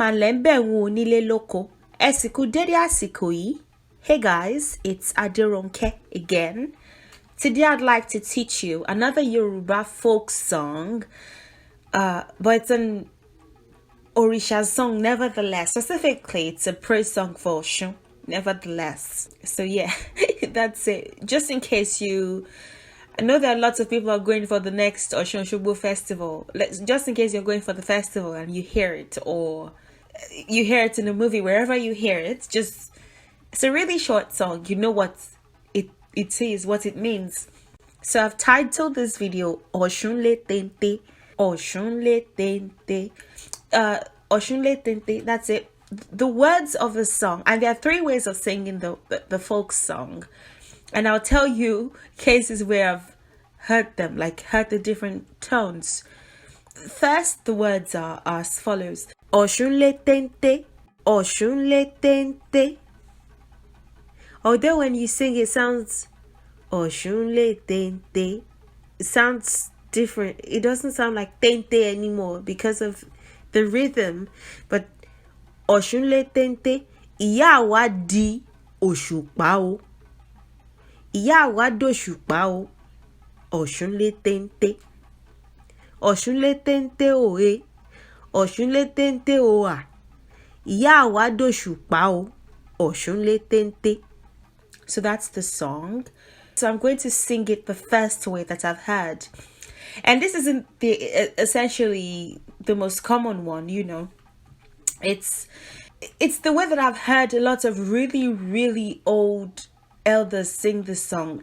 Malembe nile loko. Esiku dede asiko yi. Hey guys, it's Aderonke again. Today I'd like to teach you another Yoruba folk song, but it's an Orisha song nevertheless. Specifically, it's a praise song for Oshun, nevertheless. So yeah, that's it. Just in case I know that lots of people are going for the next Oshun Shubu festival. Just in case you're going for the festival and you hear it, or you hear it in a movie, wherever you hear it, it's a really short song. You know what it says, what it means. So I've titled this video Oshun le Tente. Oshun le Tente. Oshun le Tente. That's it. The words of the song, and there are three ways of singing the folk song. And I'll tell you cases where I've heard them, like heard the different tones. First, the words are as follows. Oshun le Tente. Oshun le Tente. Although when you sing it sounds Oshun le Tente, it sounds different. It doesn't sound like Tente anymore because of the rhythm. But Oshun le Tente, ìyá wa di òṣùpá o. Ìyá wa dòṣùpá o. Oshun le Tente. Oshun le Tente oe. Oshun le Tente oa. Ìyá wa dòṣùpá o. Oshun le Tente. So that's the song. So I'm going to sing it the first way that I've heard. And this isn't essentially the most common one, you know. It's the way that I've heard a lot of really, really old elders sing this song.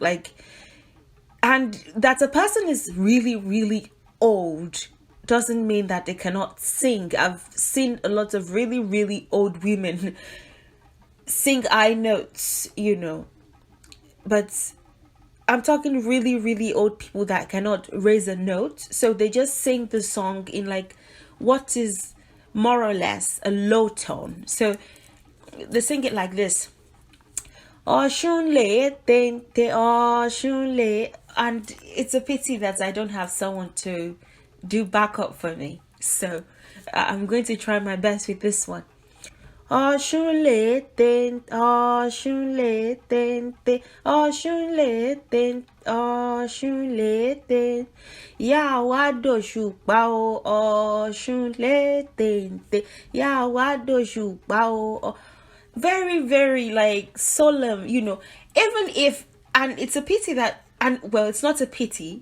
And that a person is really, really old doesn't mean that they cannot sing. I've seen a lot of really, really old women sing high notes, you know. But I'm talking really, really old people that cannot raise a note. So they just sing the song in what is more or less a low tone. So they sing it like this. Oshun le tente, Oshun le. And it's a pity that I don't have someone to do backup for me. So I'm going to try my best with this one. Oshun le tente, Oshun le tente, Oshun le tente, Oshun le tente. Ya wa dòṣùpá o, Oshun le tente. Ya wa dòṣùpá o. Very, very solemn, you know. Even if, and it's a pity that, and well, it's not a pity.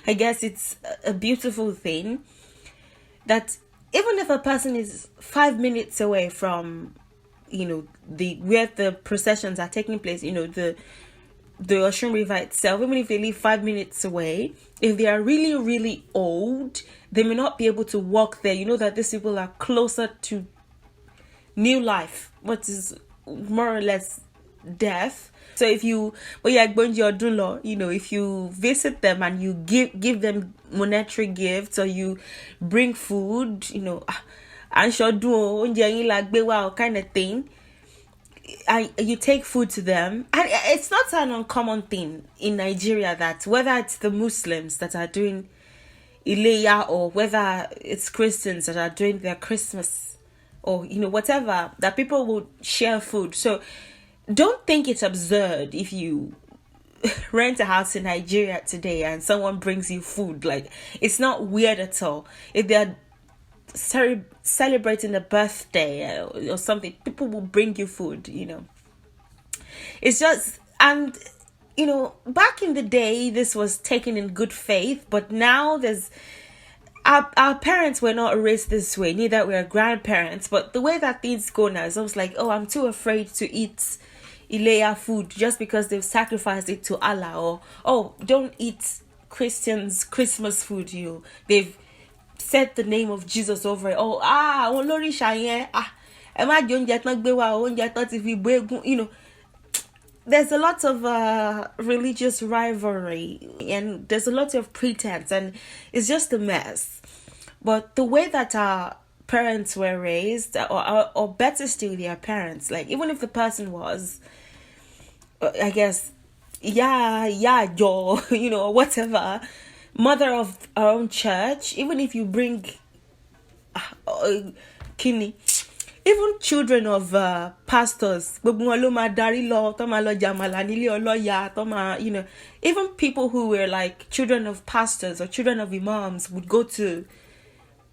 I guess it's a beautiful thing that even if a person is 5 minutes away from, you know, where the processions are taking place, you know, the Oshun River itself, even if they live 5 minutes away, if they are really, really old, they may not be able to walk there. You know that these people are closer to new life, what is more or less death. So if you, you know, if you visit them and you give them monetary gifts, or you bring food, you know, and kind of thing, and you take food to them, and it's not an uncommon thing in Nigeria that whether it's the Muslims that are doing Ileya, or whether it's Christians that are doing their Christmas, or you know, whatever, that people will share food. So don't think it's absurd if you rent a house in Nigeria today and someone brings you food. It's not weird at all. If they're celebrating a birthday or something, people will bring you food, you know. It's just, and you know, back in the day this was taken in good faith, but now our parents were not raised this way, neither were our grandparents. But the way that things go now is almost like, oh, I'm too afraid to eat Ileya food just because they've sacrificed it to Allah, or oh, don't eat Christians Christmas food, they've said the name of Jesus over it. Oh, olórí ṣàyẹn, ẹ má jẹ oúnjẹ tán gbé wá, oúnjẹ tán ti fi bọ eégún, you know. There's a lot of religious rivalry, and there's a lot of pretense, and it's just a mess. But the way that our parents were raised, or better still, their parents, even if the person was, I guess, yo, you know, whatever, mother of our own church, even if you bring kini. Even children of pastors, gbogbo wọn ló máa darí lọ, tó máa lọ jàmàlà nílé ọlọ́ya, tó máa, even people who were like children of pastors or children of imams would go to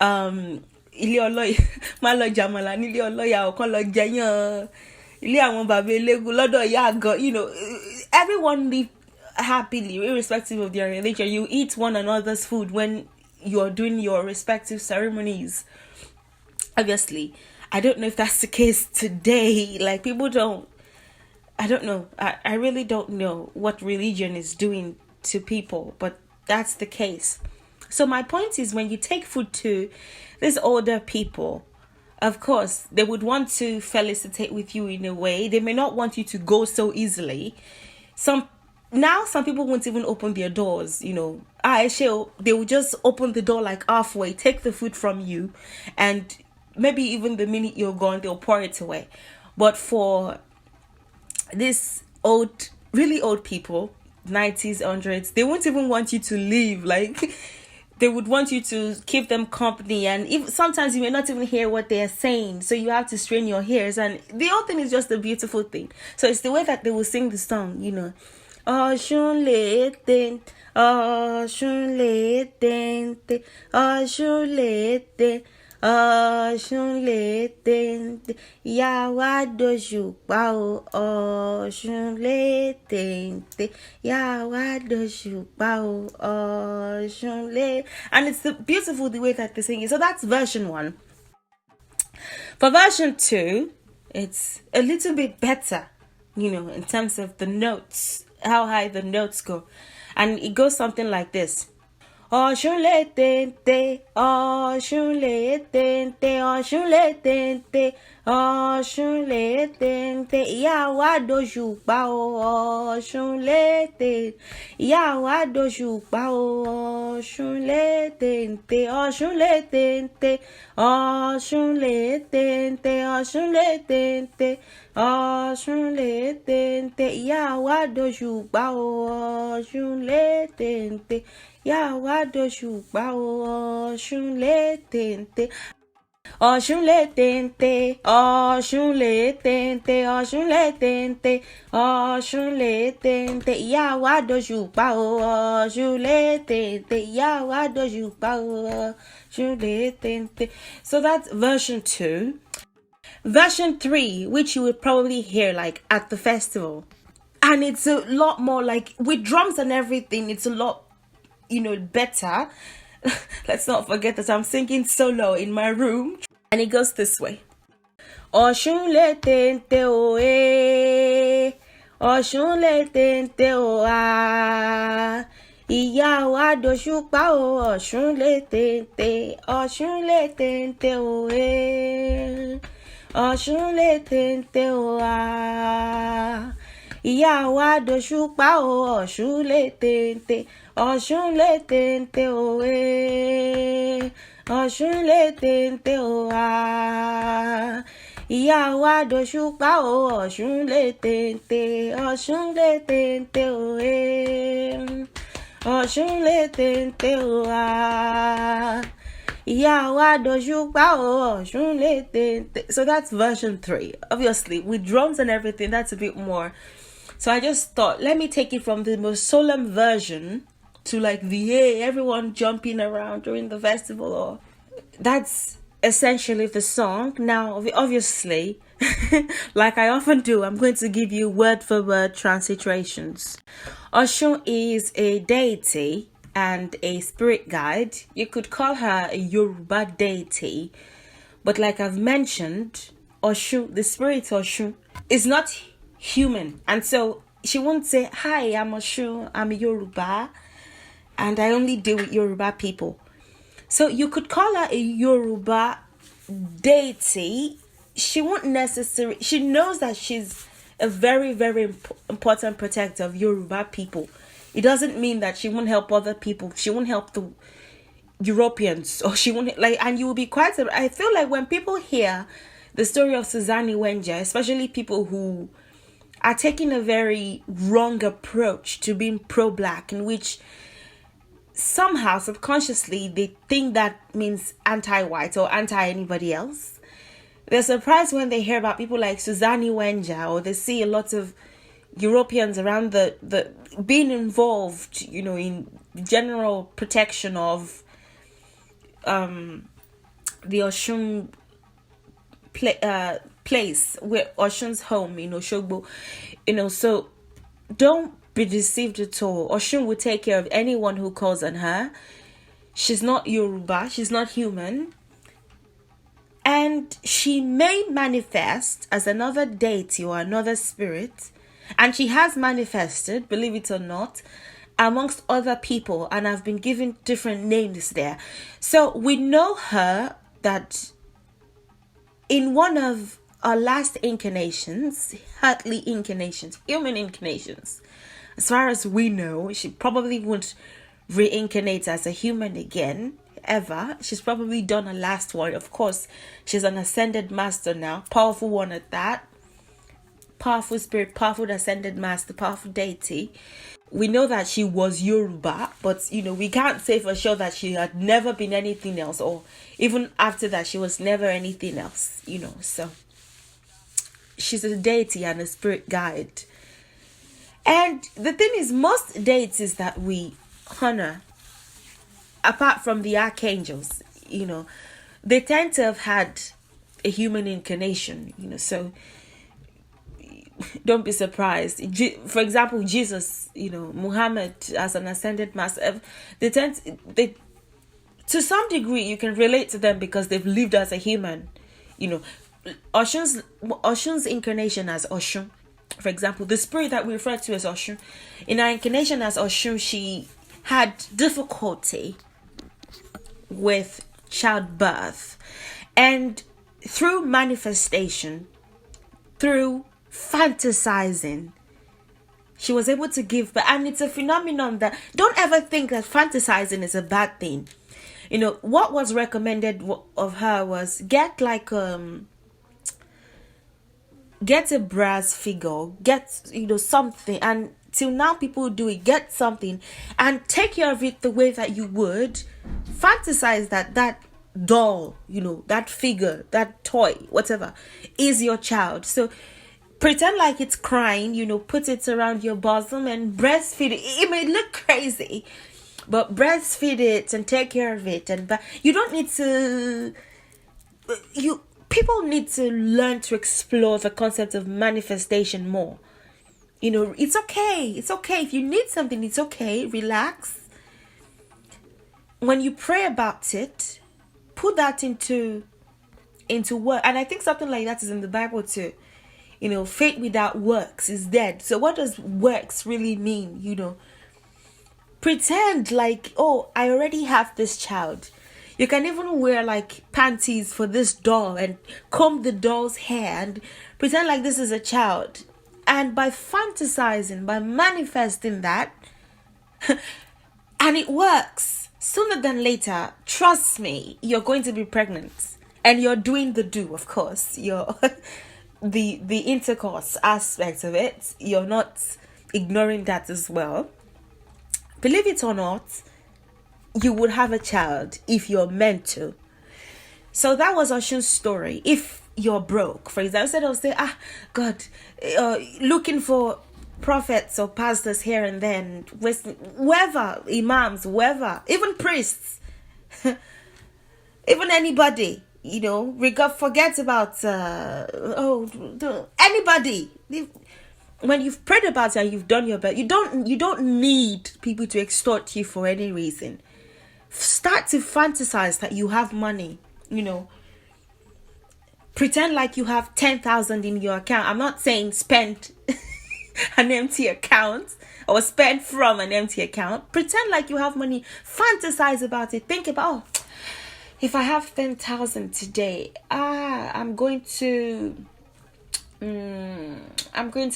ilé ọlọ́ya, máa lọ jàmàlà nílé ọlọ́ya, or kán lọ jẹyàn ilé àwọn bàbá eléégún lọ́dọ̀ ìyá àgàn. Everyone lived happily, irrespective of their religion. You eat one another's food when you're doing your respective ceremonies. Obviously, I don't know if that's the case today. Like, people don't, I don't know. I really don't know what religion is doing to people, but that's the case. So my point is, when you take food to these older people, of course, they would want to felicitate with you in a way. They may not want you to go so easily. Some people won't even open their doors, they will just open the door like halfway, take the food from you, and maybe even the minute you're gone, they'll pour it away. But for these really old people, 90s, 100s, they won't even want you to leave. Like, they would want you to keep them company, and sometimes you may not even hear what they are saying, so you have to strain your ears. And the whole thing is just a beautiful thing. So it's the way that they will sing the song, Oshun le tente, Oshun le tente, Oshun le tente, Oshun le tente, Yawa dosupa o, Oshun le tente, Yawa dosupa o, Oshun le. And it's beautiful the way that they sing it. So that's version 1. For version 2, it's a little bit better, in terms of the notes, how high the notes go. And it goes something like this. Oshun le tente, Oshun le tente, Oshun le tente, Oshun le tente, Yawa dosupa o, Oshun le tente, Yawa dosupa o, Oshun le tente, Oshun le tente, Oshun le tente, Oshun le tente, Oshun le tente, Yawa dosupa o, Oshun le tente, Yawa dosupa o, Oshun le tente. Oshun le tente, Oshun le tente, Oshun le tente, Oshun le tente, Yawa dosupa o, Oshun le tente, Yawa dosupa o, Oshun le tente. So that's version 2. Version 3, which you would probably hear like at the festival. And it's a lot more like, with drums and everything, it's a lot better. Let's not forget that I'm singing solo in my room, and it goes this way. Oshun le tente o e, Oshun le tente o a, Yawa dosupa o, Oshun le tente, Oshun le tente o e, Oshun le tente o a, Yawa dosupa o, Oshun le tente, Oshun le tente o e, Oshun le tente o a, Yawa dosupa o, Oshun le tente, Oshun le tente o e, Oshun le tente o a, Yawa dosupa o, Oshun le tente. So that's version 3. Obviously, with drums and everything, that's a bit more. So I just thought, let me take it from the most solemn version to like the everyone jumping around during the festival. Or that's essentially the song. Now, obviously, like I often do, I'm going to give you word for word transliterations. Oshun is a deity and a spirit guide. You could call her a Yoruba deity, but like I've mentioned, Oshun, the spirit Oshun, is not human, and so she won't say, "Hi, I'm Oshun, I'm a Yoruba, and I only deal with Yoruba people." So you could call her a Yoruba deity. She won't necessarily. She knows that she's a very, very important protector of Yoruba people. It doesn't mean that she won't help other people. She won't help the Europeans, or she won't like. And you will be quite. I feel like when people hear the story of Suzanne Wenja, especially people who are taking a very wrong approach to being pro-black, in which somehow subconsciously they think that means anti-white or anti-anybody else. They're surprised when they hear about people like Suzanne Wenja, or they see a lot of Europeans around the being involved, in general protection of the Oshun place, where Oshun's home in Oshogbo, so don't be deceived at all. Oshun will take care of anyone who calls on her. She's not Yoruba, she's not human. And she may manifest as another deity or another spirit. And she has manifested, believe it or not, amongst other people. And I've been given different names there. So we know her that in one of our last incarnations, earthly incarnations, human incarnations, as far as we know, she probably won't reincarnate as a human again, ever. She's probably done a last one. Of course, she's an ascended master now, powerful one at that, powerful spirit, powerful ascended master, powerful deity. We know that she was Yoruba, but we can't say for sure that she had never been anything else, or even after that she was never anything else, so she's a deity and a spirit guide. And the thing is, most deities that we honor, apart from the archangels, they tend to have had a human incarnation, so don't be surprised. For example, Jesus, Muhammad as an ascended master, they to some degree you can relate to them because they've lived as a human. Oshun's incarnation as Oshun, for example, the spirit that we refer to as Oshun, in her incarnation as Oshun, she had difficulty with childbirth, and through manifestation, through fantasizing, she was able to give birth. And it's a phenomenon that, don't ever think that fantasizing is a bad thing. What was recommended of her was get a brass figure, get something, and till now people do it, get something and take care of it the way that you would fantasize that doll, that figure, that toy, whatever, is your child. So pretend like it's crying, put it around your bosom and breastfeed it. It may look crazy, but breastfeed it and take care of it. And you don't need to, people need to learn to explore the concept of manifestation more. It's okay. It's okay. If you need something, it's okay. Relax. When you pray about it, put that into work. And I think something like that is in the Bible too. Faith without works is dead. So what does works really mean? Pretend like, oh, I already have this child. You can even wear like panties for this doll and comb the doll's hair and pretend like this is a child. And by fantasizing, by manifesting that, and it works, sooner than later, trust me, you're going to be pregnant. And you're doing the do, of course. You're the intercourse aspect of it. You're not ignoring that as well. Believe it or not, you would have a child if you're meant to. So that was Oshun's story. If you're broke, for example, instead of saying, God, looking for prophets or pastors here and then, whoever, imams, whoever, even priests, even anybody, forget about anybody. When you've prayed about it and you've done your best, you don't need people to extort you for any reason. Start to fantasize that you have money, Pretend like you have 10,000 in your account. I'm not saying spend an empty account or spend from an empty account. Pretend like you have money. Fantasize about it. Think about, if I have 10,000 today, I'm going to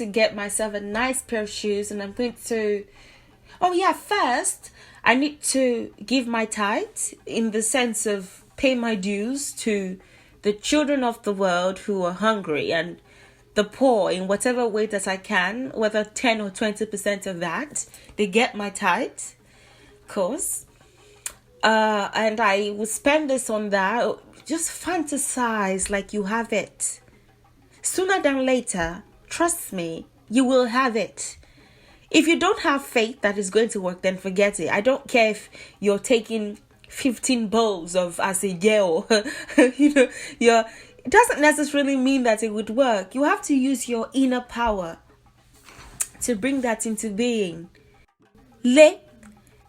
get myself a nice pair of shoes, and I'm going to, first I need to give my tithe, in the sense of pay my dues to the children of the world who are hungry and the poor in whatever way that I can, whether 10 or 20% of that, they get my tithe, of course. And I will spend this on that. just fantasize like you have it. Sooner than later, trust me, you will have it. If you don't have faith that it's going to work, then forget it. I don't care if you're taking 15 bowls of as a girl. It doesn't necessarily mean that it would work. You have to use your inner power to bring that into being. Le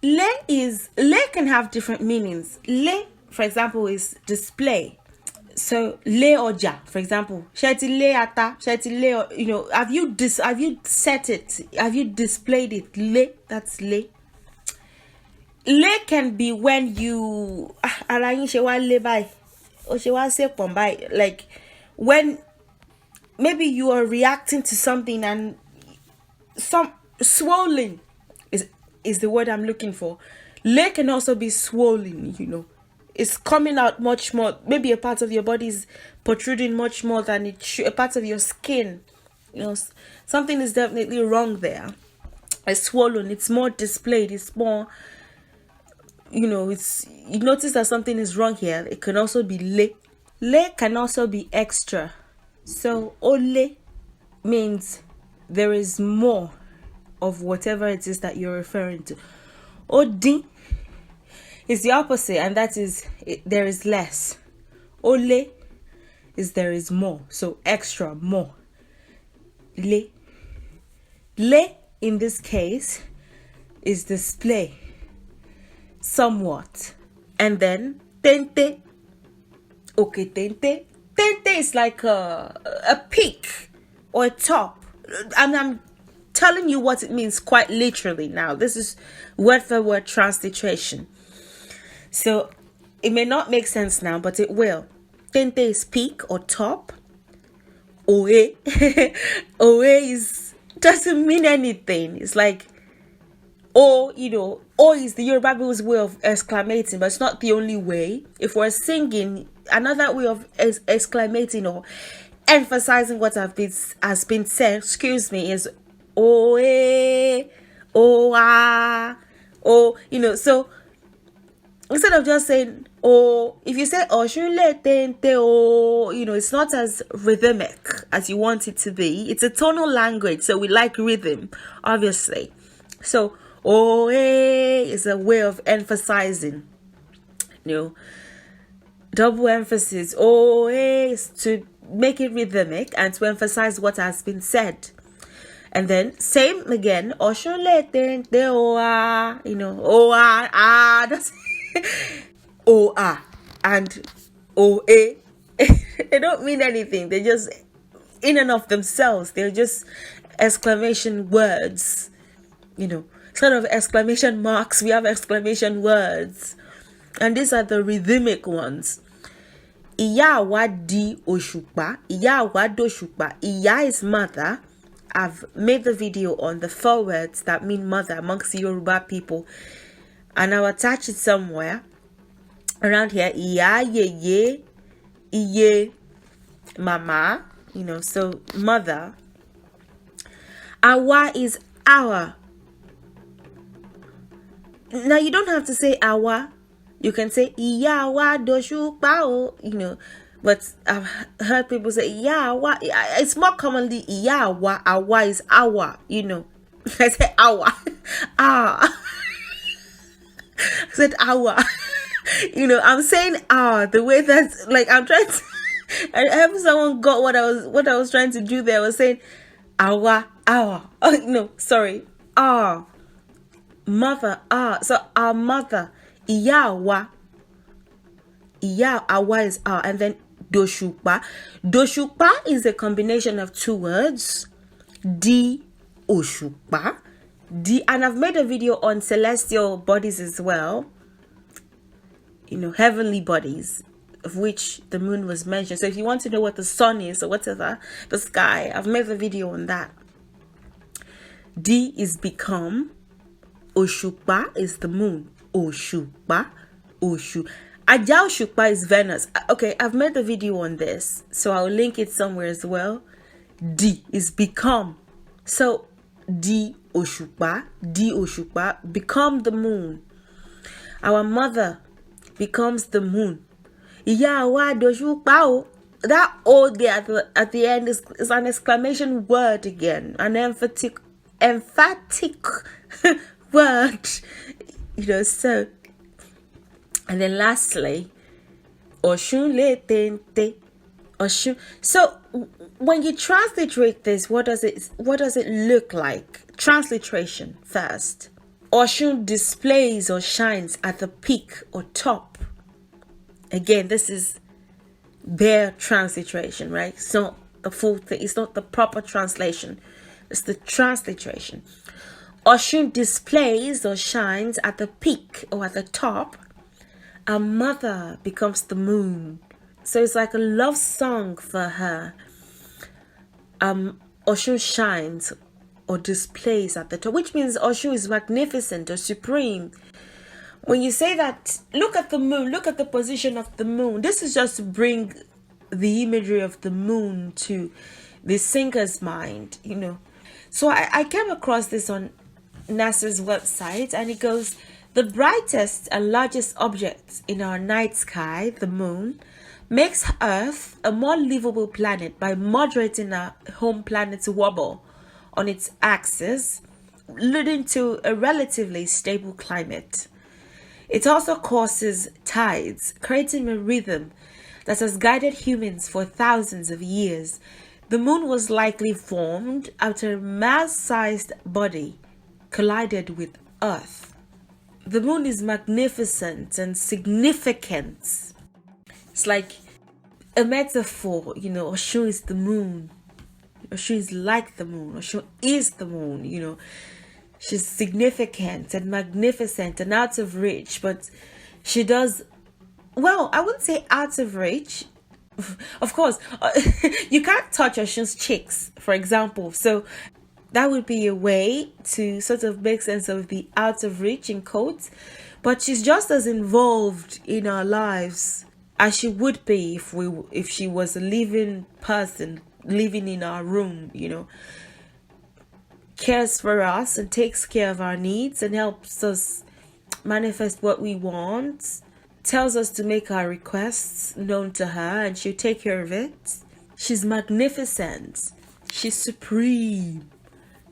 can have different meanings. Le, for example, is display. So le oja, for example, sheti le ata, sheti le, have you set it? Have you displayed it? Le, that's le. Le can be when you like when maybe you are reacting to something and some swollen is the word I'm looking for. Le can also be swollen, It's coming out much more. Maybe a part of your body is protruding much more than it should. A part of your skin, something is definitely wrong there. It's swollen. It's more displayed. It's more, you notice that something is wrong here. It can also be le. Le can also be extra. So ole means there is more of whatever it is that you're referring to. Odi is the opposite, and that is there is less. Ole is there is more, so extra, more. Le in this case is display, somewhat. And then tente. Okay, tente is like a peak or a top, and I'm telling you what it means quite literally now. This is word for word transliteration. So it may not make sense now, but it will. Tente is peak or top. Oe. Oe doesn't mean anything. It's like, O is the Yoruba people's way of exclamating, but it's not the only way. If we're singing, another way of exclamating or emphasizing what has been said, is Oe, Oa, O, so instead of just saying oh, if you say Oshun le tente oh, it's not as rhythmic as you want it to be. It's a tonal language, so we like rhythm, obviously. So oh is a way of emphasizing, double emphasis. Oh is to make it rhythmic and to emphasize what has been said. And then same again, Oshun le tente oh that's and OA. They don't mean anything. They're just in and of themselves. They're just exclamation words. Instead of exclamation marks, we have exclamation words. And these are the rhythmic ones. Ìyá wa di òṣùpá. Ìyá wa dòṣùpá. Ìyá is mother. I've made the video on the 4 words that mean mother amongst the Yoruba people, and I'll attach it somewhere around here. Iya, yeye, iye, mama, so mother. Awa is our. Now you don't have to say awa. You can say iya wa doshu pao, but I've heard people say iya wa. It's more commonly iya wa. Awa is our, I say our. I said our. I'm saying the way that, like, I'm trying to I hope someone got what I was trying to do there. I was saying our. Oh no, sorry. Mother, so our mother. Iya wa. Iya, awa is our. And then dosupa. Dosupa is a combination of 2 words. Di oshupa. And I've made a video on celestial bodies as well. Heavenly bodies, of which the moon was mentioned. So if you want to know what the sun is or whatever, the sky, I've made a video on that. Di is become. Oshupa is the moon. Oshupa. Oshu. Aja Oshupa is Venus. Okay, I've made a video on this, so I'll link it somewhere as well. Di is become. So Di Oshupa, become the moon. Our mother becomes the moon. Ìyá wa dosupa o. That O there at the end is an exclamation word again, an emphatic word. So, and then lastly, Oshun le tente. Oshun. So when you transliterate this, what does it look like? Transliteration first. Oshun displays or shines at the peak or top. Again, this is their transliteration, right? It's not the full thing. It's not the proper translation. It's the transliteration. Oshun displays or shines at the peak or at the top. Our mother becomes the moon. So it's like a love song for her. Oshun shines or displays at the top, which means Oshun is magnificent or supreme. When you say that, look at the moon, look at the position of the moon. This is just to bring the imagery of the moon to the singer's mind, So I came across this on NASA's website, and it goes, the brightest and largest object in our night sky, the moon, makes Earth a more livable planet by moderating our home planet's wobble on its axis, leading to a relatively stable climate. It also causes tides, creating a rhythm that has guided humans for thousands of years. The moon was likely formed after a Mars-sized body collided with Earth. The moon is magnificent and significant. It's like a metaphor, Oshun is the moon. Oshun is like the moon. Oshun is the moon, She's significant and magnificent and out of reach, but she does, well, I wouldn't say out of reach. Of course, you can't touch Oshun's cheeks, for example. So that would be a way to sort of make sense of the out of reach in quotes. But she's just as involved in our lives as she would be if she was a living person living in our room, cares for us and takes care of our needs and helps us manifest what we want, tells us to make our requests known to her, and she'll take care of it. She's magnificent. She's supreme.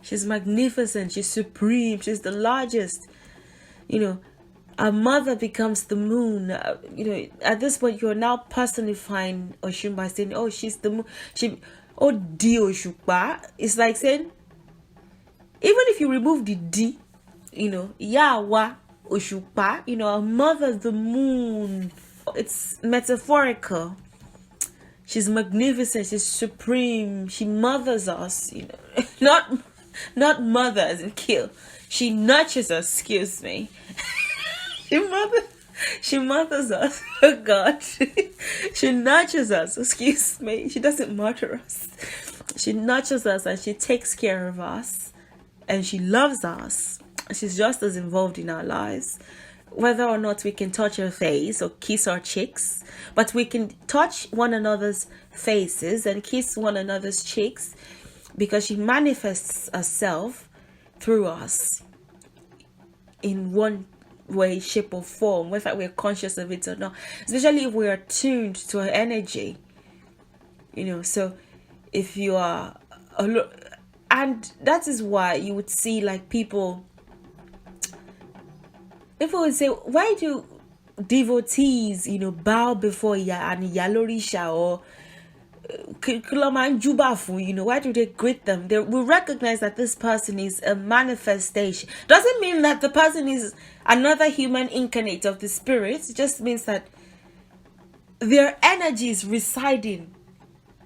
She's magnificent. She's supreme. She's the largest. Our mother becomes the moon. At this point, you're now personifying Oshun by saying, oh, she's the moon. Di Oshupa. It's like saying, even if you remove the D, Yawa Oshupa, our mother, the moon. It's metaphorical. She's magnificent. She's supreme. She mothers us, not mother as in kill. She nurtures us, excuse me. She mothers us. Oh God. She nurtures us, excuse me. She doesn't murder us. She nurtures us and she takes care of us. And she loves us. She's just as involved in our lives. Whether or not we can touch her face or kiss our cheeks, but we can touch one another's faces and kiss one another's cheeks because she manifests herself through us in one way, shape, or form, whether we're conscious of it or not, especially if we are tuned to her energy. So if you are and that is why you would see like people would say, why do devotees bow before Yalorisha or why do they greet them? They will recognize that this person is a manifestation. Doesn't mean that the person is another human incarnate of the spirit. It just means that their energy is residing.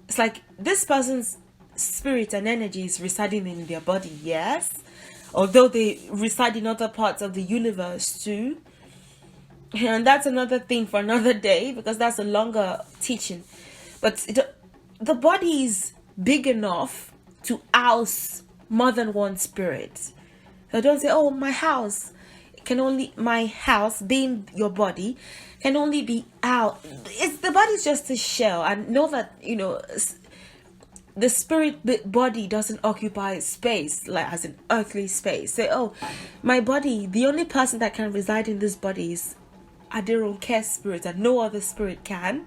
It's like this person's spirit and energy is residing in their body, yes, although they reside in other parts of the universe too, and that's another thing for another day because that's a longer teaching. But the body is big enough to house more than one spirit. So don't say, oh, my house being your body can only be out. The body's just a shell, and know that the spirit body doesn't occupy space, like as an earthly space. Say, oh, my body, the only person that can reside in this body is Aderonke spirit and no other spirit can.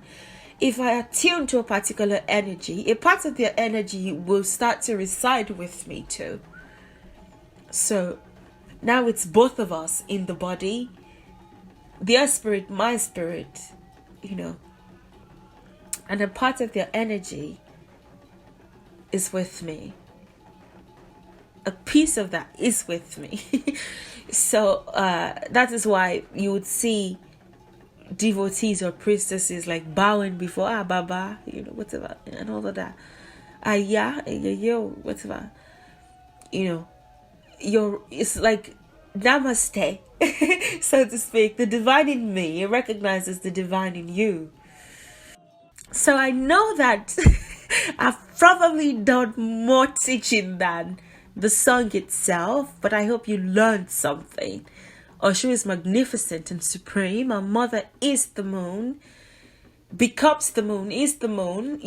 If I attune to a particular energy, a part of their energy will start to reside with me too. So now it's both of us in the body, their spirit, my spirit, and a part of their energy is with me. A piece of that is with me. So that is why you would see devotees or priestesses like bowing before Baba, whatever, and all of that. Yeah, yo, whatever. It's like namaste, so to speak. The divine in me recognizes the divine in you. So I know that I've probably done more teaching than the song itself, but I hope you learned something. Oshun is magnificent and supreme. Our mother is the moon, becomes the moon, is the moon,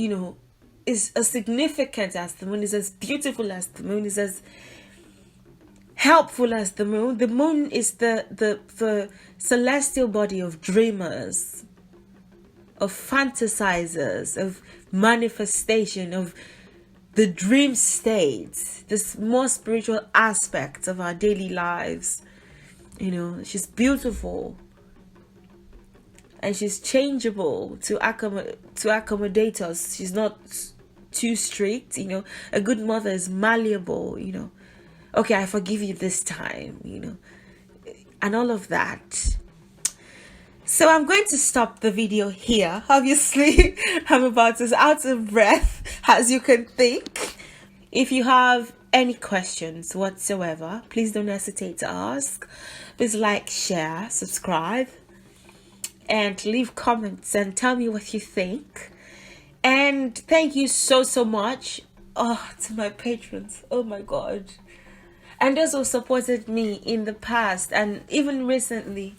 is as significant as the moon, is as beautiful as the moon, is as helpful as the moon. The moon is the celestial body of dreamers, of fantasizers, of manifestation, of the dream state, this more spiritual aspect of our daily lives. She's beautiful and she's changeable to accommodate us. She's not too strict. A good mother is malleable. Okay, I forgive you this time, and all of that. So I'm going to stop the video here. Obviously, I'm about as out of breath as you can think. If you have any questions whatsoever, please don't hesitate to ask. Please like, share, subscribe, and leave comments and tell me what you think. And thank you so much to my patrons. Oh my God. And those who supported me in the past and even recently.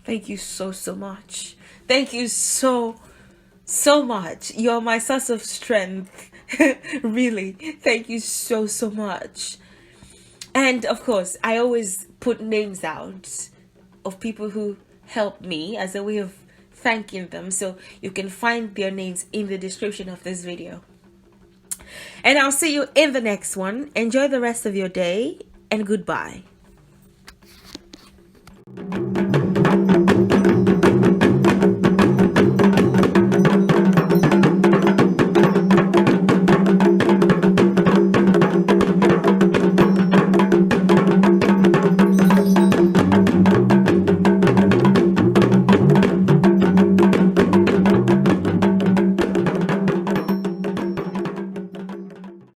Thank you so much. Thank you so much. You're my source of strength. Really. Thank you so much. And of course, I always put names out of people who helped me as a way of thanking them. So you can find their names in the description of this video. And I'll see you in the next one. Enjoy the rest of your day and goodbye.